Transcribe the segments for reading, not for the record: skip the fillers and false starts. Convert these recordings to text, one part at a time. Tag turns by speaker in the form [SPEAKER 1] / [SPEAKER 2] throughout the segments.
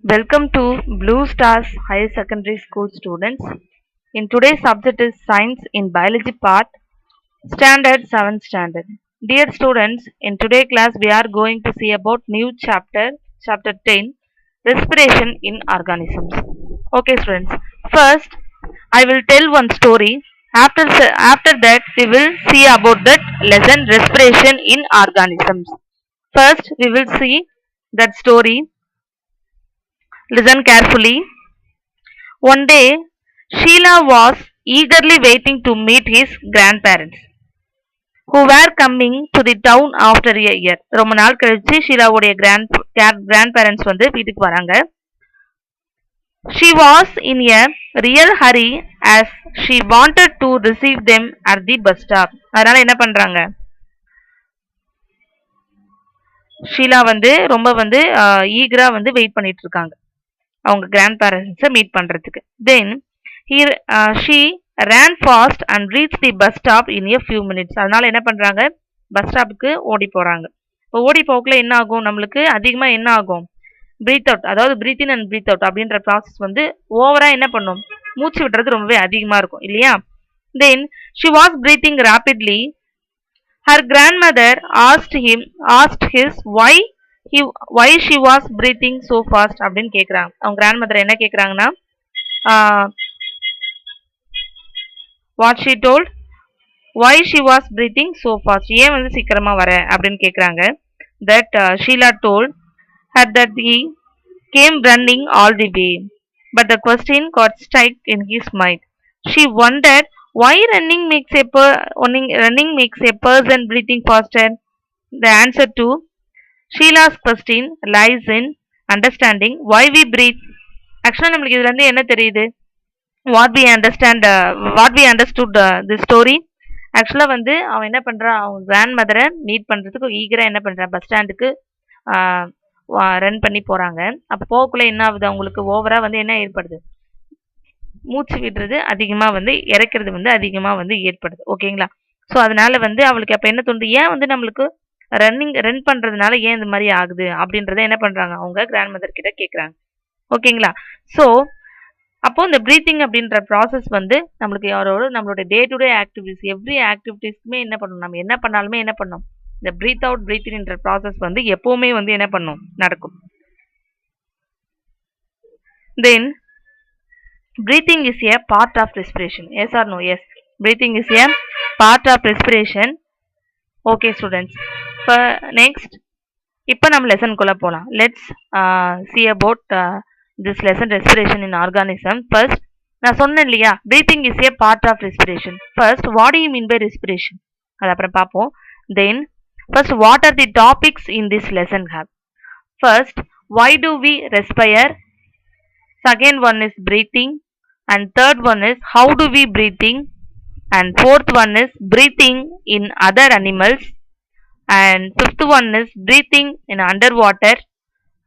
[SPEAKER 1] Welcome to Blue Stars Higher Secondary School students. In today's subject is Science in Biology part, Standard 7th Standard. Dear students, in today's class we are going to see about new chapter, chapter 10, Respiration in Organisms. Okay students, first I will tell one story. After that we will see about that lesson Respiration in Organisms. First we will see that story. Listen carefully. One day, Sheila was eagerly waiting to meet his grandparents, who were coming to the town after a year. ரொம்ப நாள் கழிச்சு ஷீலாவுடைய grandparents வந்து வீட்டுக்கு வராங்க. She was in a real hurry as she wanted to receive them at the bus stop. அதனால என்ன பண்றாங்க? ஷீலா வந்து ரொம்ப வந்து ஈகரா வந்து வெயிட் பண்ணிட்டு இருக்காங்க. அவங்க grandparents மீட் பண்றதுக்கு. Then she ran fast and reached the bus stop in a few minutes. அதனால என்ன பண்றாங்க? பஸ் ஸ்டாப்புக்கு ஓடி போறாங்க. இப்போ ஓடி போக்குள்ள என்ன ஆகும்? நம்மளுக்கு அதிகமா என்ன ஆகும்? பிரீத் அவுட், அதாவது breathe in and breathe out அப்படின்ற ப்ராசஸ் வந்து ஓவரா என்ன பண்ணும்? மூச்சு விடுறது ரொம்பவே அதிகமா இருக்கும் இல்லையா? Then she was breathing rapidly. Her grandmother asked his why she was breathing so fast அப்படின்னு கேக்குறாங்க. அவங்க கிராண்ட்மதர் என்ன கேக்குறாங்கன்னா, what she told, why she was breathing so fast, ஏன் வந்து சீக்கிரமா வர அப்படின்னு கேக்குறாங்க. That Sheila told her that he came running all the way, but the question got stuck in his mind. She wondered why running makes a person breathing faster. The answer to Sheila's question lies in understanding why we breathe. Actually நம்மளுக்கு இதுல இருந்து என்ன தெரியுது? What we understood this story. Actually வந்து அவன் என்ன பண்றான்? அவன் கிராண்ட்மதரை மீட் பண்றதுக்கு ஈகரா என்ன பண்றான்? பஸ் ஸ்டாண்டுக்கு ரன் பண்ணி போறாங்க. அப்ப போகக்குள்ள என்ன ஆகுது? அவங்களுக்கு ஓவரா வந்து என்ன ஏற்படுது? மூச்சு விடுறது அதிகமா வந்து இறக்கிறது வந்து அதிகமா வந்து ஏற்படுது. ஓகேங்களா? ஸோ அதனால வந்து அவளுக்கு அப்ப என்ன தோணுது? ஏன் வந்து நம்மளுக்கு ரன் பண்றதுனால ஏன் இந்த மாதிரி ஆகுது அப்படின்றத என்ன பண்றாங்க? அவங்க கிராண்ட்மதர் கிட்ட கேக்குறாங்க. ஓகேங்களா? ஸோ அப்போ இந்த பிரீத்திங் அப்படின்ற ப்ராசஸ் வந்து நம்மளோட day to day activities, every ஆக்டிவிட்டிஸ்க்குமே என்ன பண்ணணும்? நம்ம என்ன பண்ணாலுமே என்ன பண்ணணும்? இந்த பிரீத் அவுட் பிரீத் இன்ன்ற ப்ராசஸ் வந்து எப்பவுமே வந்து என்ன பண்ணும்? நடக்கும். Then breathing is a part of respiration. Yes or no? Yes. Breathing is a part of respiration. Okay students. Next, இப்போ நம்ம லெசனுக்குள்ள போலாம். Let's see about this lesson respiration in organism. First, நான் சொன்னேன் இல்லையா, breathing is a part of respiration. First, what do you mean by respiration? அது அப்புறம் பார்ப்போம். Then, first, what are the topics in this lesson have? First, why do we respire? Second one is breathing. And third one is how do we breathing? And fourth one is breathing in other animals. And fifth one is breathing in underwater.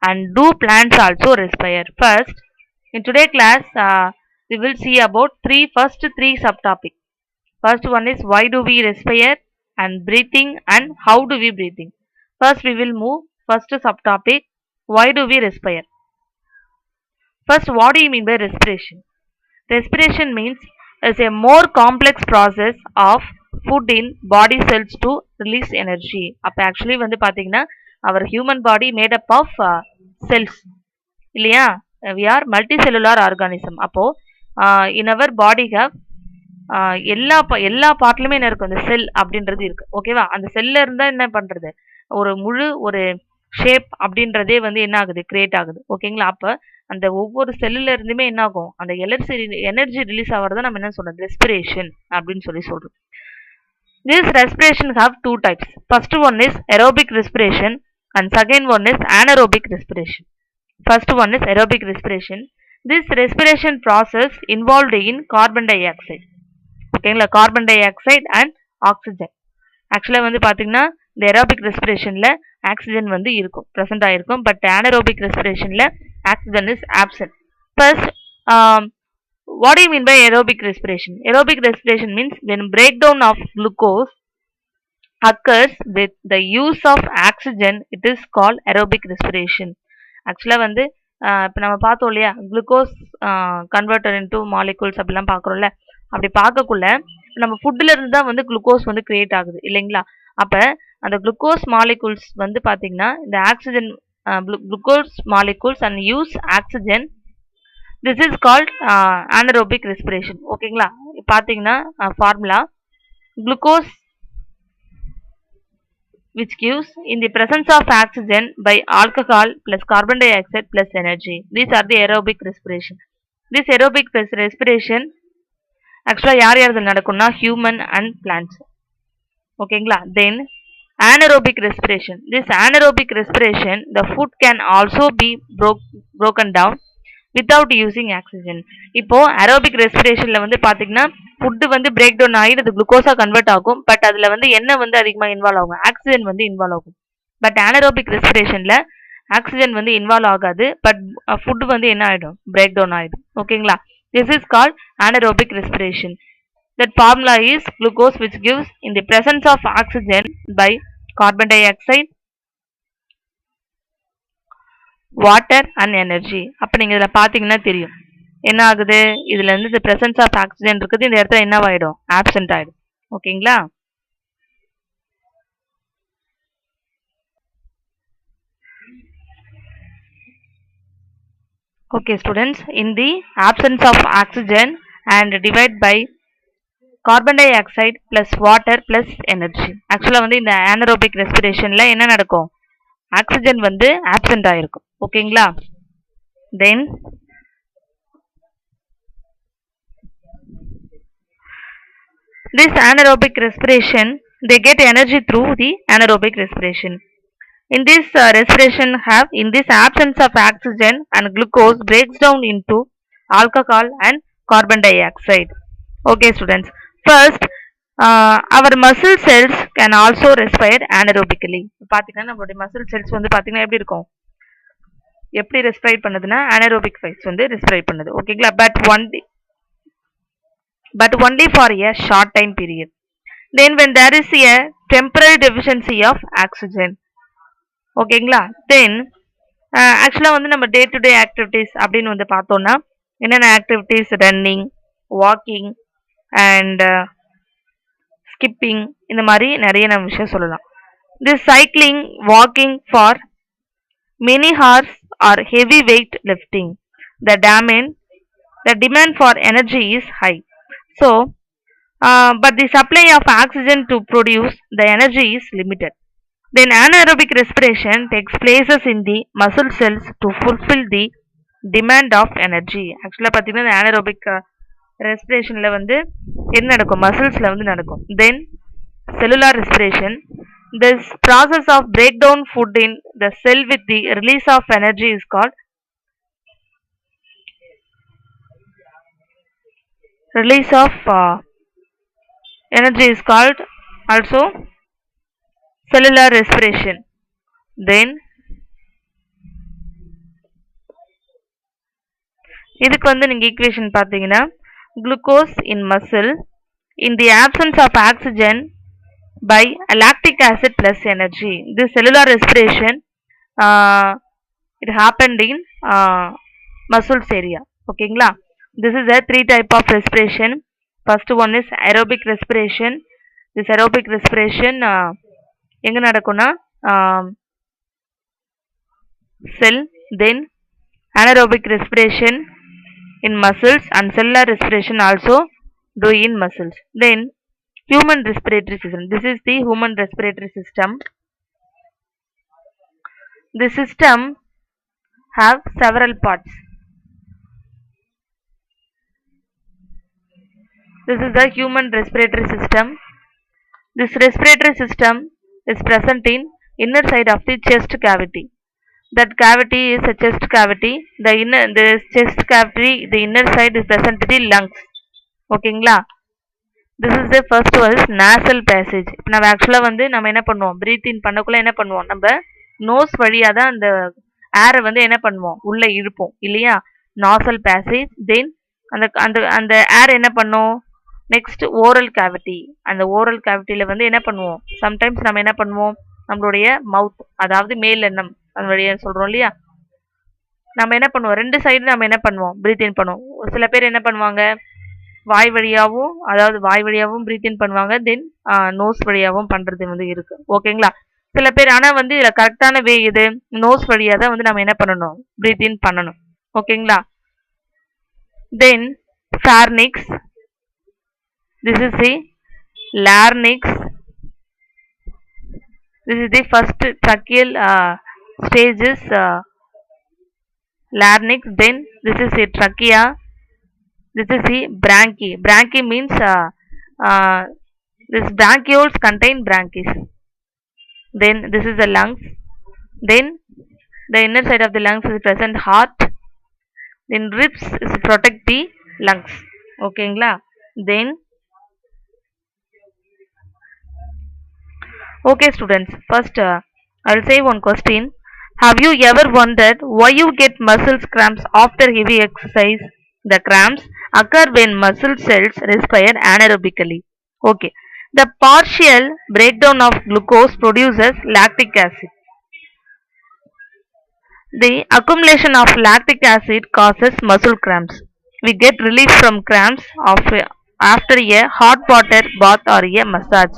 [SPEAKER 1] And do plants also respire? First, in today's class, we will see about first three subtopics. First one is why do we respire and breathing and how do we breathing. First, we will move first subtopic, why do we respire. First, what do you mean by respiration? Respiration means is a more complex process of food in body cells to release energy. அப்ப actually வந்து பாத்தீங்கன்னா our human body made up of cells இல்லையா? We are multicellular organism. அப்போ in our body have எல்லா பார்ட்லயுமே என்ன இருக்கும்? அந்த செல் அப்படின்றது இருக்கு. ஓகேவா? அந்த செல்ல இருந்தா என்ன பண்றது? ஒரு ஷேப் அப்படின்றதே வந்து என்ன ஆகுது? கிரியேட் ஆகுது. ஓகேங்களா? அப்ப அந்த ஒவ்வொரு செல்லுல இருந்துமே என்ன ஆகும்? அந்த எனர்ஜி ரிலீஸ் ஆகிறத நம்ம என்ன சொல்றோம்? ரெஸ்பிரேஷன் அப்படின்னு சொல்றோம். This respiration have two types. First one is aerobic respiration and second one is anaerobic respiration. First one is aerobic respiration. This respiration process involved in carbon dioxide. ஓகேங்களா? Carbon dioxide and oxygen. ஆக்சுவலாக வந்து பார்த்தீங்கன்னா இந்த aerobic ரெஸ்பிரேஷனில் oxygen வந்து இருக்கும், present ஆகிருக்கும். But anaerobic ரெஸ்பிரேஷனில் oxygen is absent. First, what do you mean by aerobic respiration? Aerobic respiration means when breakdown of glucose occurs with the use of oxygen, it is called aerobic respiration. ஆக்சுவலாக வந்து இப்போ நம்ம பார்த்தோம் இல்லையா, glucose converter into molecules அப்படிலாம் பார்க்குறோம்ல. அப்படி பார்க்கக்குள்ள நம்ம ஃபுட்டில் இருந்து தான் வந்து குளுக்கோஸ் வந்து கிரியேட் ஆகுது இல்லைங்களா? அப்போ அந்த குளுக்கோஸ் மாலிகூல்ஸ் வந்து பார்த்தீங்கன்னா இந்த oxygen glucose molecules and use oxygen. This is called anaerobic respiration. ஓகேங்களா? பார்த்தீங்கன்னா formula glucose which gives in the presence of oxygen by alcohol plus carbon dioxide plus energy. These are the aerobic respiration. This aerobic respiration actually யார் யாருக்கு நடக்கும்னா human and plants. ஓகேங்களா? Then anaerobic respiration. This anaerobic respiration, the food can also be broken down without using oxygen. இப்போ aerobic respirationல வந்து பாத்தீங்கன்னா food வந்து break down ஆகி அது குளுக்கோஸா கன்வெர்ட் ஆகும். பட் அதுல வந்து என்ன வந்து அதிகமா இன்வால்வ் ஆகும், ஆக்சிஜன் வந்து இன்வால்வ் ஆகும். பட் anaerobic ரெஸ்பிரேஷன்ல ஆக்சிஜன் வந்து இன்வால்வ் ஆகாது. பட் ஃபுட் வந்து என்ன ஆயிடும், பிரேக் டவுன் ஆயிடும். ஓகேங்களா? This is called anaerobic respiration. That formula is glucose which gives in the presence of oxygen by carbon dioxide, water and energy. அப்போ நீங்கள் இதில் பார்த்தீங்கன்னா தெரியும் என்ன ஆகுது, இதில் இருந்து இந்த பிரசன்ஸ் ஆஃப் ஆக்சிஜன் இருக்குது, இந்த இடத்துல என்ன ஆகிடும், ஆப்சென்ட் ஆகிடும். ஓகேங்களா? Okay students, in the absence of oxygen and divide by carbon dioxide plus water plus energy. ஆக்சுவலாக வந்து இந்த anaerobic ரெஸ்பிரேஷனில் என்ன நடக்கும், ஆக்சிஜன் வந்து ஆப்சென்ட் ஆகிருக்கும். ஓகேங்களா? தென் this anaerobic respiration, they get energy through the anaerobic respiration. In this respiration have, in this absence of oxygen and glucose breaks down into alcohol and carbon dioxide. Okay students, first our muscle cells can also respire anaerobically. பாத்தீங்கன்னா நம்மளுடைய muscle cells வந்து பாத்தீங்கன்னா எப்படி இருக்கும், எப்படி ரெஸ்பிரேட் பண்ணுதுன்னா anaerobic phase வந்து ரெஸ்பிரேட் பண்ணுது. ஓகேங்களா? but only for a short time period. Then when there is a temporary deficiency of oxygen. ஓகேங்களா? தென் ஆக்சுவலாக வந்து நம்ம டே டு டே ஆக்டிவிட்டீஸ் அப்படின்னு வந்து பார்த்தோம்னா என்னென்ன activities, running, walking and skipping, இந்த மாதிரி நிறைய நம்ம விஷயம் சொல்லலாம். This cycling, walking for many hours or heavy weight lifting, the demand for energy is high. So but the supply of oxygen to produce the energy is limited. Then anaerobic respiration takes places in the muscle cells to fulfill the demand of energy. Actually பாத்தீங்கன்னா anaerobic respirationல வந்து என்ன நடக்கும், musclesல வந்து நடக்கும். Then cellular respiration, this process of breakdown food in the cell with the release of energy is called release of energy is called also cellular respiration. Then இதுக்கு வந்து நீங்க equation பார்த்தீங்கன்னா glucose in muscle in the absence of oxygen by lactic acid plus energy. This cellular respiration it happened in muscles area. ஓகேங்களா? This is a 3 type of respiration. First one is aerobic respiration. This aerobic respiration எங்க நடக்கும்னா cell. Then anaerobic respiration in muscles and cellular respiration also do in muscles. Then human respiratory system. This is the human respiratory system. This system have several parts. This is the human respiratory system. This respiratory system is present in inner side of the chest cavity. That cavity is a chest cavity. The chest cavity, the inner side is present in the lungs. ஓகேங்களா? This is the first one is nasal passage. இப்போ நம்ம ஆக்சுவலாக வந்து நம்ம என்ன பண்ணுவோம், breathe இன் பண்ணக்குள்ள என்ன பண்ணுவோம், நம்ம நோஸ் வழியாக தான் அந்த ஏரை வந்து என்ன பண்ணுவோம், உள்ளே இழுப்போம் இல்லையா, நாசல் பேசேஜ். தென் அந்த அந்த அந்த ஏர் என்ன பண்ணும், நெக்ஸ்ட் ஓரல் கேவிட்டி. அந்த ஓரல் கேவிட்டியில் வந்து என்ன பண்ணுவோம், சம்டைம்ஸ் நம்ம என்ன பண்ணுவோம், நம்மளுடைய மவுத் அதாவது மேல் எண்ணம் அதனுடைய சொல்கிறோம் இல்லையா, நம்ம என்ன பண்ணுவோம், ரெண்டு சைடு நம்ம என்ன பண்ணுவோம், பிரீத் இன் பண்ணுவோம். ஒரு சில பேர் என்ன பண்ணுவாங்க, வாய் வழியாவும், அதாவது வாய் வழியாவும் பிரீத் இன் பண்ணுவாங்க. தென் நோஸ் வழியாவும் பண்றது வந்து இருக்கு. ஓகேங்களா? சில பேர் ஆனா வந்து இதுல கரெக்டான வே இது நோஸ் வழியா தான் வந்து நம்ம என்ன பண்ணணும், பிரீத் இன் பண்ணணும். ஓகேங்களா? தென் pharynx, this is the larynx, this is the first tracheal stage is larynx, then this is the trachea, this is the bronchi. Bronchi means this bronchioles contain bronchis. Then this is the lungs, then the inner side of the lungs is present heart, then ribs is protect the lungs. ஓகேங்களா? then okay students, first I'll say one question. Have you ever wondered why you get muscle cramps after heavy exercise? The cramps occur when muscle cells respire anaerobically. Okay. The partial breakdown of glucose produces lactic acid. The accumulation of lactic acid causes muscle cramps. We get relief from cramps after a hot water bath or a massage.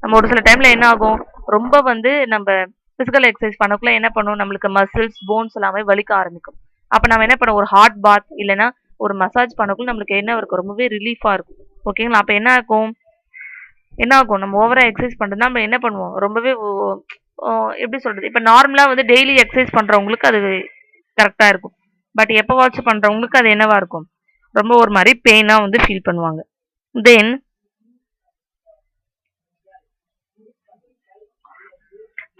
[SPEAKER 1] நம்ம ஒரு சில டைம்ல என்ன ஆகும், ரொம்ப வந்து நம்ம physical exercise பண்ணக்குள்ள என்ன பண்ணும், நம்மளுக்கு மசில்ஸ் போன்ஸ் எல்லாமே வலிக்க ஆரம்பிக்கும். அப்ப நம்ம என்ன பண்ணுவோம், ஒரு ஹாட் பாத் இல்லைன்னா ஒரு மசாஜ் பண்ணக்குள்ள நம்மளுக்கு என்ன இருக்கும், ரொம்பவே ரிலீஃபா இருக்கும். ஓகேங்களா? அப்ப என்ன ஆகும் நம்ம ஓவரா எக்ஸசைஸ் பண்றதுனா நம்ம என்ன பண்ணுவோம், ரொம்பவே எப்படி சொல்றது, இப்ப நார்மலா வந்து டெய்லி எக்ஸசைஸ் பண்றவங்களுக்கு அது கரெக்டா இருக்கும். பட் எப்ப வாட்ச் பண்றவங்களுக்கு அது என்னவா இருக்கும், ரொம்ப ஒரு மாதிரி பெயினா வந்து ஃபீல் பண்ணுவாங்க. தென்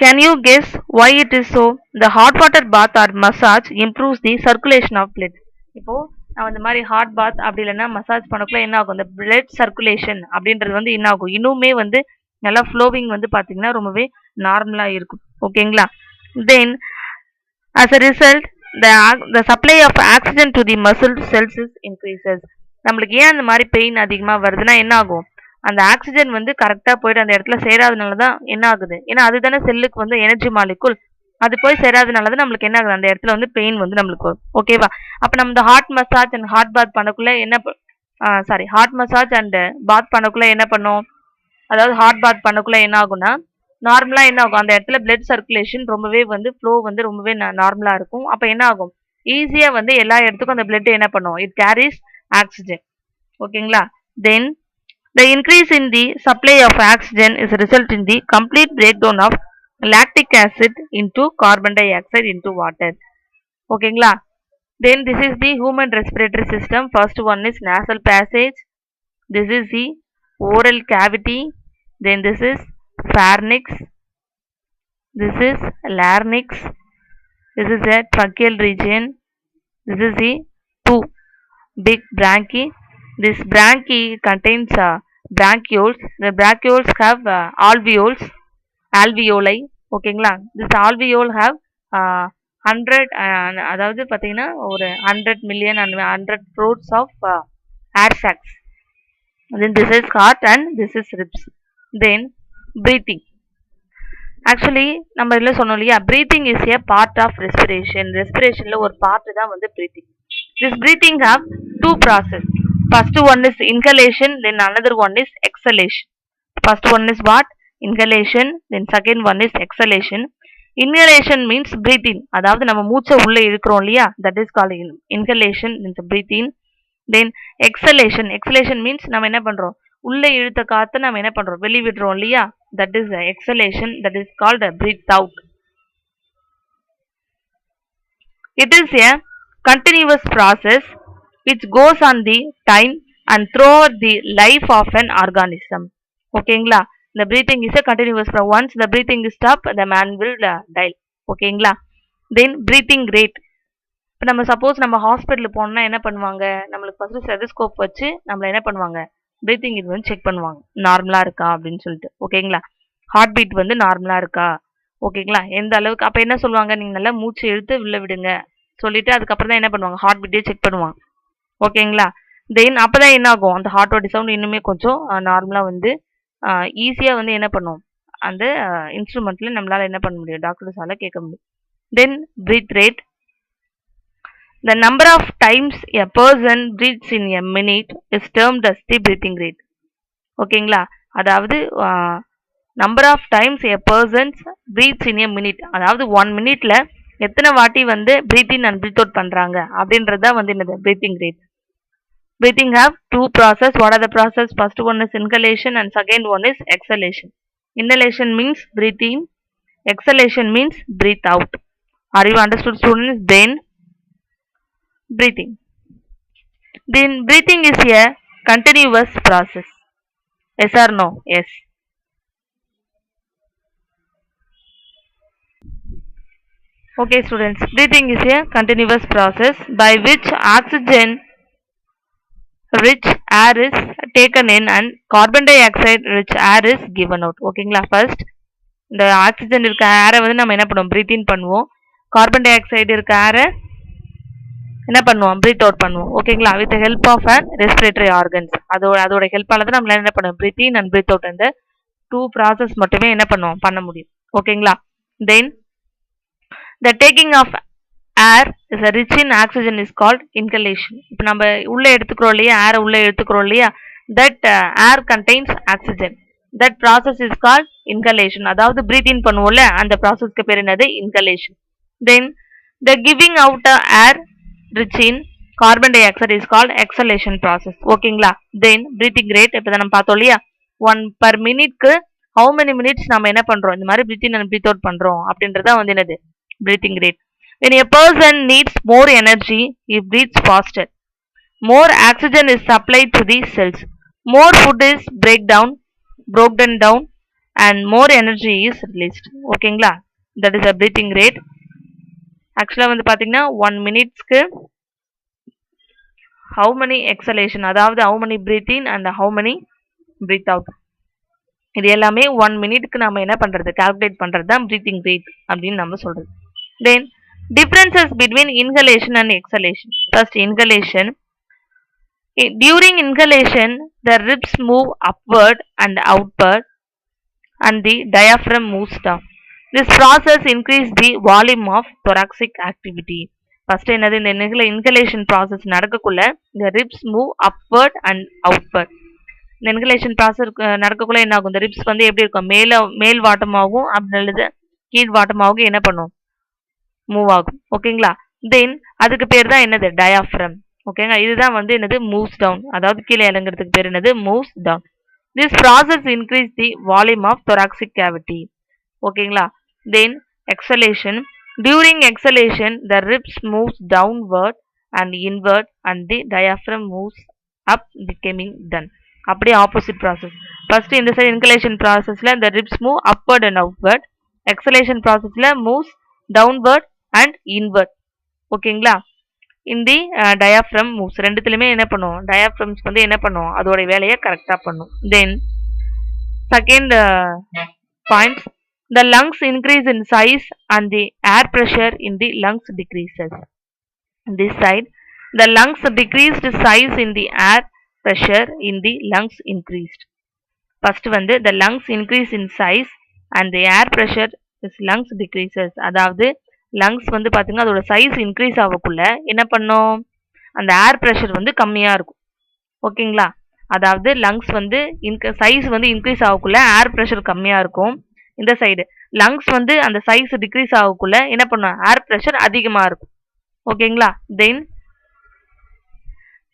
[SPEAKER 1] can you guess why it is so? The hot water bath or massage improves the circulation of blood. இப்போ நம்ம இந்த மாதிரி ஹாட் பாத் அப்படி இல்லைன்னா மசாஜ் பண்ணக்குள்ள என்ன ஆகும், இந்த பிளட் சர்க்குலேஷன் அப்படின்றது வந்து என்ன ஆகும், இன்னுமே வந்து நல்லா ஃப்ளோவிங் வந்து பார்த்தீங்கன்னா ரொம்பவே நார்மலா இருக்கும். ஓகேங்களா? தென் as a result the supply of oxygen to the muscle cells is increases. நம்மளுக்கு ஏன் அந்த மாதிரி பெயின் அதிகமா வருதுன்னா என்ன ஆகும், அந்த ஆக்சிஜன் வந்து கரெக்டா போயிட்டு அந்த இடத்துல சேராதனால தான் என்ன ஆகுது, ஏன்னா அதுதானே செல்லுக்கு வந்து எனர்ஜி மாலிகுல், அது போய் சேராதனால தான் நம்மளுக்கு என்ன ஆகுது, அந்த இடத்துல வந்து பெயின் வந்து நம்மளுக்கு வரும். ஓகேவா? அப்ப நம்ம இந்த hot massage and hot bath பண்ணக்குள்ள ஹாட் மசாஜ் அண்ட் பாத் பண்ணக்குள்ள என்ன பண்ணும், அதாவது ஹாட் பாத் பண்ணக்குள்ள என்ன ஆகும்னா நார்மலா என்ன ஆகும், அந்த இடத்துல பிளட் சர்க்குலேஷன் ரொம்பவே வந்து ஃப்ளோ வந்து ரொம்பவே நார்மலா இருக்கும். அப்ப என்ன ஆகும், ஈஸியா வந்து எல்லா இடத்துக்கும் அந்த பிளட் என்ன பண்ணும், இட் கேரிஸ் ஆக்சிஜன். ஓகேங்களா? தென் the increase in the supply of oxygen is result in the complete breakdown of lactic acid into carbon dioxide into water. ஓகேங்களா? Then this is the human respiratory system. First one is nasal passage, this is the oral cavity, then this is pharynx, this is larynx, this is a tracheal region, this is the two big bronchi. This bronchi contains bronchioles. The bronchioles have alveoli. ஓகேங்களா? This alveoli have 100 அதாவது பார்த்தீங்கன்னா ஒரு 100 million and 100 crores of air sacs. Then this is heart and this is ribs. Then breathing. Actually நம்ம இதில் சொன்னோம் இல்லையா, breathing is a part of respiration. ரெஸ்பிரேஷன்ல ஒரு பார்ட் தான் வந்து breathing. This breathing have two process. First one is inhalation, then another one is exhalation. First one is what? Inhalation, then second one is exhalation. Inhalation means breathing, அதாவது நம்ம மூச்சை உள்ள இழுக்கிறோம் இல்லையா, that is called inhalation, means breathing. Then exhalation means நம்ம என்ன பண்றோம், உள்ள இழுத்த காற்றை நம்ம என்ன பண்றோம், வெளி விடுறோம் இல்லையா, that is exhalation, that is called breathe out. It is a continuous process which goes on the time and throughout the life of an organism. ஓகேங்களா? The breathing is a continuous process. Once the breathing is stop, the man will die. ஓகேங்களா? Then breathing rate. இப்போ நம்ம suppose நம்ம hospital போனோம்னா என்ன பண்ணுவாங்க, நம்மளுக்கு first stethoscope வச்சு நம்மள என்ன பண்ணுவாங்க, பிரீத்திங் இது வந்து செக் பண்ணுவாங்க, நார்மலா இருக்கா அப்படின்னு சொல்லிட்டு. ஓகேங்களா? ஹார்ட் பீட் வந்து நார்மலா இருக்கா, ஓகேங்களா, எந்த அளவுக்கு, அப்ப என்ன சொல்லுவாங்க, நீங்க நல்லா மூச்சு இழுத்து உள்ள விடுங்க சொல்லிட்டு அதுக்கப்புறம் தான் என்ன பண்ணுவாங்க, ஹார்ட் பீட்டே செக் பண்ணுவாங்க. ஓகேங்களா? தென் அப்பதான் என்ன ஆகும், அந்த ஹார்ட்டோட சவுண்ட் இன்னுமே கொஞ்சம் நார்மலா வந்து ஈஸியா வந்து என்ன பண்ணும், அந்த இன்ஸ்ட்ருமெண்ட்ல நம்மளால என்ன பண்ண முடியும், டாக்டர்ஸால கேட்க முடியும். Then breath rate. The number of times a person breathes in a minute is termed as the breathing rate. ஓகேங்களா, அதாவது number of times a person breathes in a minute, அதாவது 1 மினிட்ல எத்தனை வாட்டி வந்து breathe in and breathe out பண்றாங்க அப்படின்றது தான் வந்து என்னது breathing rate. Breathing have two process. What are the process? First one is inhalation and second one is exhalation. Inhalation means breathe in, exhalation means breathe out. Are you understood, students? Then breathing. Then breathing is a continuous process. Yes or no? Yes. Okay, students. Breathing is a continuous process by which oxygen rich air is taken in and carbon dioxide rich air is given out. ஓகேங்களா, first இந்த oxygen இருக்க ஏரை வந்து நம்ம என்ன பண்ணுவோம், breathe இன் பண்ணுவோம். Carbon di oxide இருக்க ஏரை என்ன பண்ணுவோம், பிரீத் அவுட் பண்ணுவோம். ஓகேங்களா, with help of and respiratory organs. அதோட ஹெல்ப்பால தான் நம்மளால என்ன பண்ணுவோம், breathe in and breathe out அந்த 2 ப்ராசஸ் மட்டுமே என்ன பண்ணுவோம், பண்ண முடியும். ஓகேங்களா. தென் the taking of air is a rich in oxygen is called inhalation. இப்போ நம்ம உள்ள எடுத்துக்கிறோம் இல்லையா, ஏரை உள்ள எடுத்துக்கிறோம் இல்லையா, that air contains oxygen. That process is called inhalation. அதாவது breathe in பண்ணுவோம்ல, அந்த ப்ராசஸ்க்கு பேர் என்னது, inhalation. Then the giving out air rich in carbon dioxide is called exhalation process. ஓகேங்களா. Then breathing rate இப்போ நம்ம பார்த்தோம் இல்லையா, 1 per minuteக்கு how many minutes நம்ம என்ன பண்றோம், இந்த மாதிரி breathe in and breathe out பண்றோம் அப்படின்றத வந்து என்னது, breathing rate. When a person needs more energy, he breathes faster. More oxygen is supplied to the cells. More food is broken down and more energy is released. ஓகேங்களா, that is a breathing rate. Actually வந்து பாத்தீங்கன்னா 1 minute how many exhalation, அதாவது how many breathe in and how many breathe out. இது எல்லாமே 1 minute நாம என்ன பண்றது, calculate பண்றது தான் breathing rate அப்படின்னு நம்ம சொல்றது. Then differences between inhalation and exhalation. First, inhalation. During inhalation, the ribs move upward and outward and the diaphragm moves down. This process increases the volume of thoracic activity. First, என்னது, இந்த inhalation process நடக்கக்குள்ள the ribs move upward and outward. இந்த inhalation process நடக்கக்குள்ள என்ன ஆகும், இந்த ribs வந்து எப்படி இருக்கும், மேல் வாட்டமாகவும் அப்படி கீழ் வாட்டமாகவும் என்ன பண்ணும், மூவ் ஆகும். ஓகேங்களா. தென் அதுக்கு பேர் தான் என்னது, டயாஃப்ரம். ஓகேங்களா, இதுதான் வந்து என்னது, மூவ்ஸ் டவுன், அதாவது கீழே இறங்குறதுக்கு பேர் என்னது, moves down. This process increase the volume of thoracic cavity. ஓகேங்களா. Then exhalation. During exhalation the ribs moves downward and inward and the diaphragm moves up becoming done. அப்படியே ஆப்போசிட் ப்ராசஸ். ஃபர்ஸ்ட் இந்த side inhalation ப்ராசஸ்ல the ribs move upward and outward. Exhalation ப்ராசஸ்ல moves downward and inward. ஓகேங்களா. இந்த diaphragm moves ரெண்டுத்துலயுமே என்ன பண்ணும், diaphragms வந்து என்ன பண்ணும், அதோட வேலையை கரெக்டா பண்ணும். Then second point, the lungs increase in size and the air pressure in the lungs decreases. This side, the lungs decreased size in the air pressure in the lungs increased. First வந்து the lungs increase in size and the air pressure is lungs decreases. அதாவது lungs வந்து பாத்தீங்கன்னா அதோட size increase ஆகக்குள்ள என்ன பண்ணும், அந்த ஏர் pressure வந்து கம்மியா இருக்கும். ஓகேங்களா. அதாவது லங்ஸ் வந்து சைஸ் வந்து இன்க்ரீஸ் ஆகக்குள்ள ஏர் ப்ரெஷர் கம்மியா இருக்கும். இந்த சைடு லங்ஸ் வந்து அந்த சைஸ் டிக்ரீஸ் ஆகக்குள்ள என்ன பண்ணும், ஏர் ப்ரெஷர் அதிகமா இருக்கும். ஓகேங்களா. தென்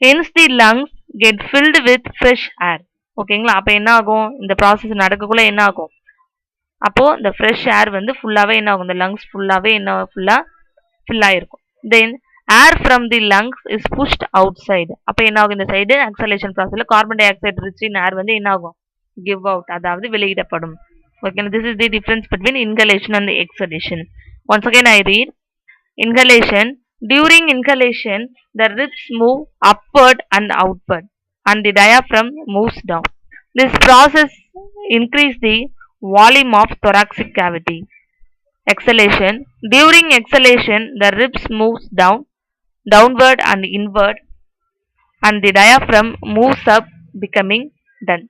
[SPEAKER 1] hence the lungs get filled with fresh air. ஓகேங்களா. அப்ப என்ன ஆகும், இந்த ப்ராசஸ் நடக்கக்குள்ள என்ன ஆகும், அப்போ இந்த ஃப்ரெஷ் ஏர் வந்து ஃபுல்லாவே என்ன ஆகும், இந்த லங்ஸ் ஃபுல்லாவே என்ன ஃபில் ஆயிருக்கும். Then air from the lungs is pushed outside. அப்போ என்ன ஆகும், இந்த சைடு எக்ஸலேஷன் ப்ராசஸ்ல carbon dioxide rich in air வந்து என்ன ஆகும், கிவ் அவுட், அதாவது வெளியிடப்படும். Okay, this is the difference between inhalation and exhalation. Once again I read. Inhalation. During inhalation, the ribs move upward and outward and the diaphragm moves down. This process increases the volume of thoracic cavity. Exhalation. During exhalation, the ribs moves downward and inward and the diaphragm moves up becoming done.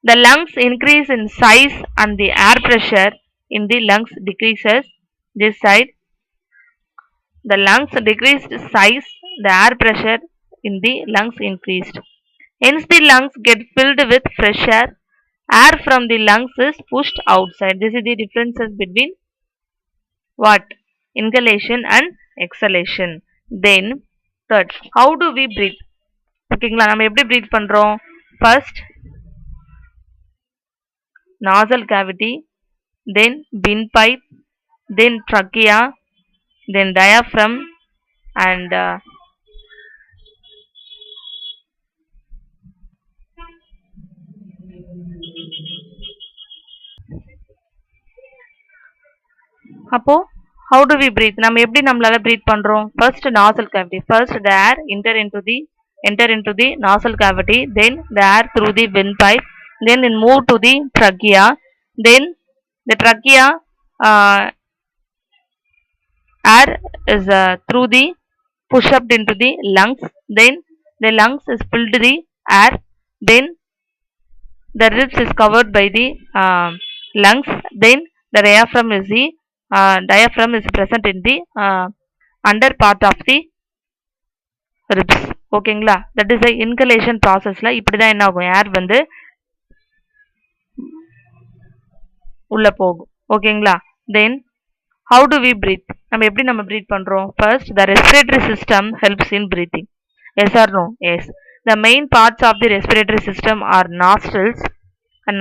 [SPEAKER 1] The lungs increase in size and the air pressure in the lungs decreases. This side, the lungs decreased size, the air pressure in the lungs increased. Hence, the lungs get filled with fresh air. Air from the lungs is pushed outside. This is the differences between what? Inhalation and exhalation. Then, third, how do we breathe? ஓகேங்களா, நம்ம எப்படி breathe பண்றோம்? First, nasal cavity, then windpipe, then trachea, then diaphragm, and அப்போ how do we breathe? நம்ம எப்படி நம்மளால breathe பண்றோம்? First nasal cavity. First the air enter into the nasal cavity, then the air through the windpipe, then it move to the trachea, then the trachea air is through the push up into the lungs, then the lungs is filled the air, then the ribs is covered by the lungs, then the diaphragm is present in the under part of the ribs. ஓகேங்களா, that is the inhalation processல இப்படிதான் என்ன ஆகும், ஏர் வந்து உள்ள போகும். ஓகேங்களா, then how do we breathe? நம்ம எப்படி நம்ம breathe பண்றோம்? First, the respiratory system helps in breathing. Yes or no? Yes. The main parts of the respiratory system are nostrils, and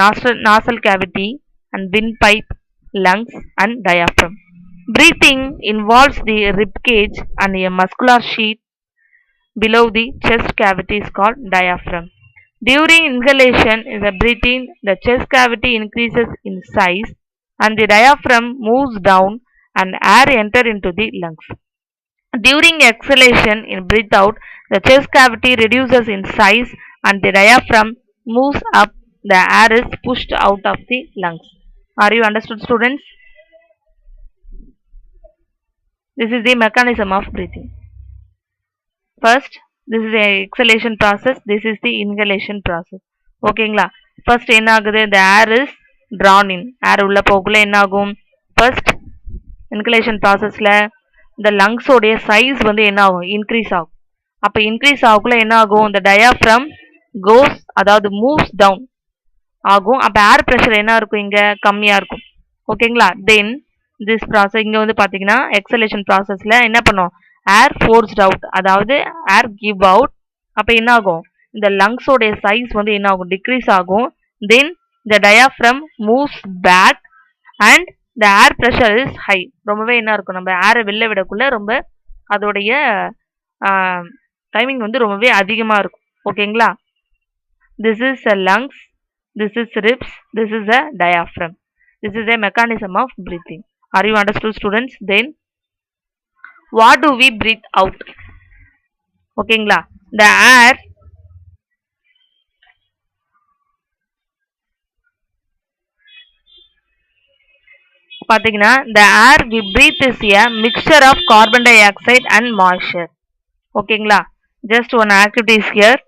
[SPEAKER 1] nasal cavity, and windpipe, lungs, and diaphragm. Breathing involves the rib cage and a muscular sheath below the chest cavity is called diaphragm. During inhalation in the breathing, the chest cavity increases in size and the diaphragm moves down and air enter into the lungs. During exhalation in breath out, the chest cavity reduces in size and the diaphragm moves up, the air is pushed out of the lungs. Are you understood, students? This is the mechanism of breathing. First, this is the exhalation process, this is the inhalation process. ஓகேங்களா, first என்ன ஆகுது, the air is drawn in, air உள்ள போகுள்ள என்ன ஆகும், first inhalation processல the lungs உடைய size வந்து என்ன ஆகும், increase ஆகும். அப்ப increase ஆகுள்ள என்ன ஆகும், the diaphragm goes, அதாவது moves down ஆகும். அப்ப air pressure என்ன இருக்கும், இங்க கம்மியா இருக்கும். ஓகேங்களா, then this process இங்க வந்து பாத்தீங்கன்னா exhalation processல என்ன பண்ணும், air forced out, அதாவது air give out. அப்ப என்ன ஆகும், இந்த lungs உடைய size வந்து என்ன ஆகும், decrease ஆகும். then the diaphragm moves back and the air pressure is high. ரொம்பவே என்ன இருக்கும், நம்ம ஏர் வெளில விடக்குள்ள ரொம்ப அதோடைய டைமிங் வந்து ரொம்பவே அதிகமா இருக்கும். ஓகேங்களா, this is a lungs, this is ribs, this is a diaphragm. This is a mechanism of breathing. Are you understood, students? Then what do we breathe out? ஓகேங்களா, the air பாத்தீங்கன்னா the air we breathe is a mixture of carbon dioxide and moisture. ஓகேங்களா, just one activity is here.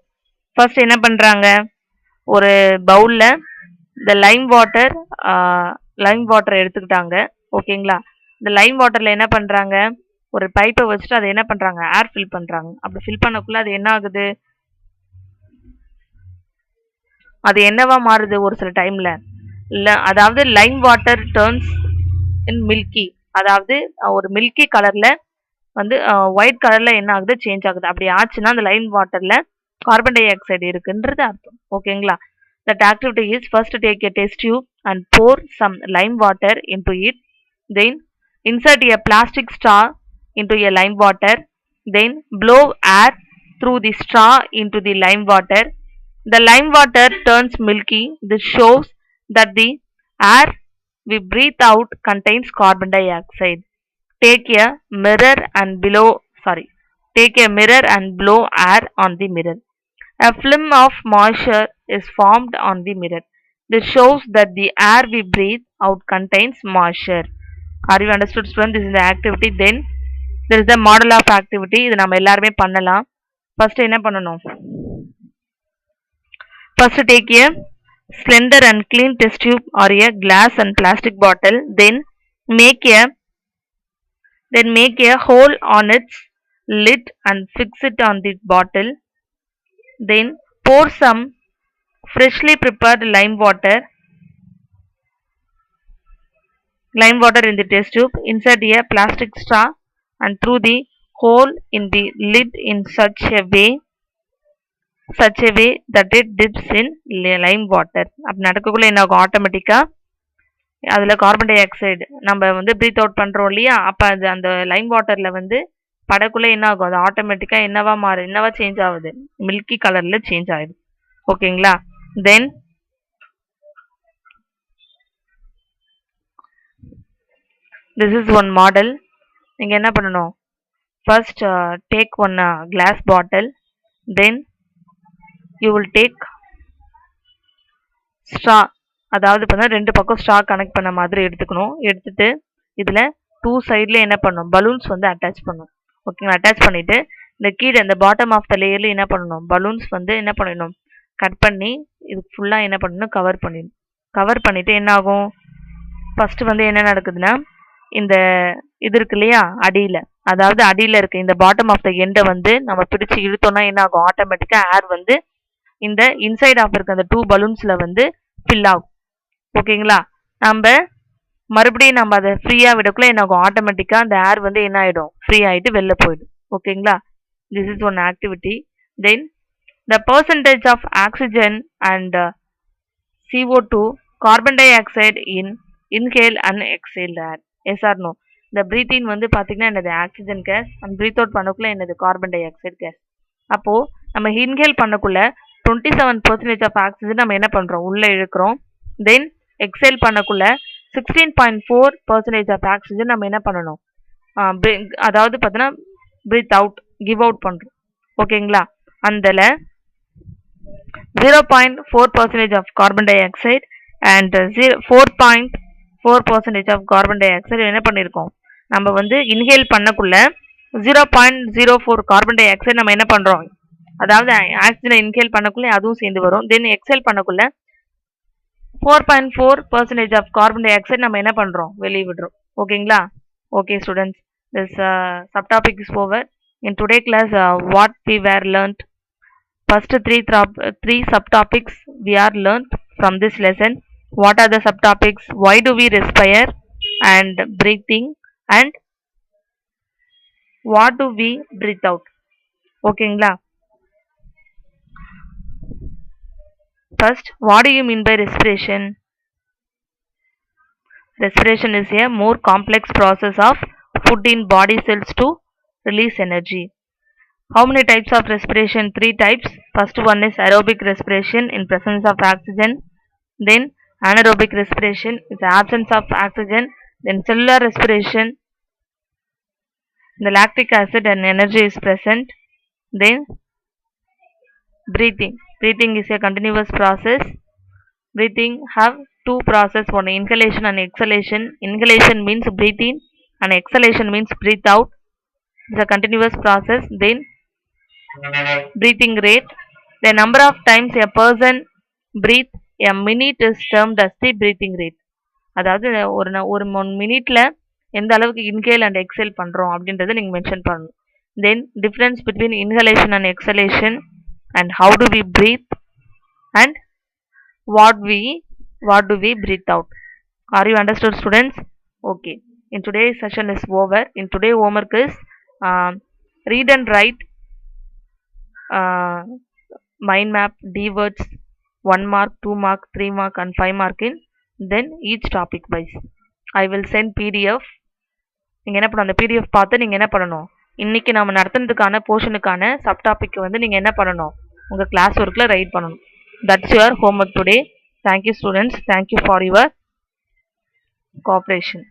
[SPEAKER 1] first என்ன பண்றாங்க, ஒரு பவுல்ல the lime water எடுத்துக்கிட்டாங்க. ஓகேங்களா, இந்த லைம் வாட்டர்ல என்ன பண்றாங்க, ஒரு பைப்பை வச்சுட்டு அதை என்ன பண்றாங்க, ஏர் ஃபில் பண்றாங்க. அப்படி ஃபில் பண்ணக்குள்ள அது என்ன ஆகுது, அது என்னவா மாறுது ஒரு சில டைம்ல, இல்ல அதாவது லைம் வாட்டர் டர்ன்ஸ் இன் மில்கி, அதாவது ஒரு மில்கி கலர்ல வந்து ஒயிட் கலர்ல என்ன ஆகுது, சேஞ்ச் ஆகுது. அப்படி ஆச்சுன்னா அந்த லைம் வாட்டர்ல கார்பன் டை ஆக்சைடு இருக்குன்றது அர்த்தம். ஓகேங்களா, that activity is first take a test tube and pour some lime water into it, then insert a plastic straw into a lime water, then blow air through the straw into the lime water. The lime water turns milky. This shows that the air we breathe out contains carbon dioxide. Take a mirror and blow air on the mirror. A film of moisture is formed on the mirror. This shows that the air we breathe out contains moisture. Are you understood, students? This is the activity. Then there is the model of activity. இது நம்ம எல்லாருமே பண்ணலாம். First என்ன பண்ணணும், first take a slender and clean test tube or a glass and plastic bottle. Then make a Then make a hole on its lid and fix it on the bottle. Then pour some freshly prepared lime water in the test tube. Insert a plastic straw and through the hole in the lid in such a way that it dips in lime water. அப்படி நடக்கக்குள்ள என்ன ஆகும், ஆட்டோமேட்டிக்கா அதில் carbon dioxide நம்ம வந்து breath out பண்ணுறோம் இல்லையா, அப்போ அது அந்த லைம் வாட்டரில் வந்து படக்குள்ளே என்ன ஆகும், அது ஆட்டோமேட்டிக்காக என்னவா சேஞ்ச் ஆகுது, மில்கி கலரில் சேஞ்ச் ஆகுது. ஓகேங்களா. Then this is one model. நீங்கள் என்ன பண்ணணும், first take one glass bottle. Then you will take straw, அதாவது பார்த்தா ரெண்டு பக்கம் ஸ்ட்ரா கனெக்ட் பண்ண மாதிரி எடுத்துக்கணும். எடுத்துட்டு இதில் டூ சைடில் என்ன பண்ணணும், பலூன்ஸ் வந்து அட்டாச் பண்ணணும். ஓகேங்களா. அட்டாச் பண்ணிவிட்டு இந்த கீழே இந்த பாட்டம் ஆஃப் த லேயரில் என்ன பண்ணணும், பலூன்ஸ் வந்து என்ன பண்ணணும், கட் பண்ணி இது ஃபுல்லாக என்ன பண்ணணும், கவர் பண்ணிடணும். கவர் பண்ணிவிட்டு என்ன ஆகும், ஃபஸ்ட்டு வந்து என்ன நடக்குதுன்னா, இந்த இது இருக்கு இல்லையா அடியில், அதாவது அடியில் இருக்க இந்த பாட்டம் ஆஃப் த எண்டை வந்து நம்ம பிடிச்சி இழுத்தோம்னா என்ன ஆகும், ஆட்டோமேட்டிக்காக ஏர் வந்து இந்த இன்சைட் ஆஃப் இருக்க அந்த டூ பலூன்ஸில் வந்து ஃபில் ஆகும். ஓகேங்களா. நம்ம மறுபடியும் நம்ம அதை ஃப்ரீயாக விடக்குள்ள என்ன ஆகும், ஆட்டோமேட்டிக்காக அந்த ஏர் வந்து என்ன ஆகிடும், ஃப்ரீ ஆகிட்டு வெளில போயிடும். ஓகேங்களா. This is one activity. Then the percentage of oxygen and CO2 carbon dioxide in inhale and exhale air. Yes or no. இந்த ப்ரீத் இன் வந்து பார்த்தீங்கன்னா என்னது, oxygen gas. And breath out பண்ணக்குள்ள என்னது, கார்பன் டை ஆக்சைடு கேஸ். அப்போது நம்ம inhale பண்ணக்குள்ள 27% of oxygen நம்ம என்ன பண்ணுறோம், உள்ளே இழுக்கிறோம். தென் எக்ஸேல் பண்ணக்குள்ள 16.4% ஆஃப் ஆக்சிஜன் நம்ம என்ன பண்ணணும், அதாவது பார்த்தீங்கன்னா ப்ரீத் அவுட், கிவ் அவுட் பண்ணுறோம். ஓகேங்களா. அதில் 0.4% of carbon dioxide and 4.4% of carbon dioxide என்ன பண்ணியிருக்கோம், நம்ம வந்து இன்ஹேல் பண்ணக்குள்ள 0.04 கார்பன் டை ஆக்சைடு நம்ம என்ன பண்ணுறோம், அதாவது ஆக்சிஜனை இன்ஹேல் பண்ணக்குள்ளே அதுவும் சேர்ந்து வரும். தென் எக்ஸேல் பண்ணக்குள்ள 4.4% ஆஃப் கார்பன் டை ஆக்சைடு நம்ம என்ன பண்ணுறோம், வெளியே விடுறோம். ஓகேங்களா. Okay students, this subtopic is over. In today class what we were learnt, first three subtopics we are learnt from this lesson. What are the subtopics, why do we respire and breathing, and what do we breathe out. ஓகேங்களா. First, what do you mean by respiration? Respiration is a more complex process of food in body cells to release energy. How many types of respiration? 3 types. First one is aerobic respiration in presence of oxygen. Then anaerobic respiration is the absence of oxygen. Then cellular respiration, the lactic acid and energy is present. Then breathing. Breathing is a continuous process. Breathing have two process, one inhalation and exhalation. Inhalation means breathe in and exhalation means breathe out. It's a continuous process. Then breathing rate, the number of times a person breathe a minute is termed as the breathing rate. அதாவது ஒரு 1 மினிட்ல எந்த அளவுக்கு inhale and exhale பண்ணுறோம் அப்படின்றத நீங்கள் mention பண்ணணும். Then difference between inhalation and exhalation and how do we breathe and what do we breathe out. Are you understood students? Okay, in today's session is over. In today's homework is read and write mind map, D words, 1 mark, 2 mark, 3 mark and 5 mark in then each topic wise. I will send PDF. நீங்கள் என்ன பண்ணணும், அந்த PDF பார்த்து நீங்கள் என்ன பண்ணணும், இன்னைக்கு நம்ம நடத்துனதுக்கான போர்ஷனுக்கான சப்டாபிக் வந்து நீங்கள் என்ன பண்ணணும், உங்கள் கிளாஸ் ஒர்க்கில் ரைட் பண்ணணும். That's your homework today. Thank you students. Thank you for your cooperation.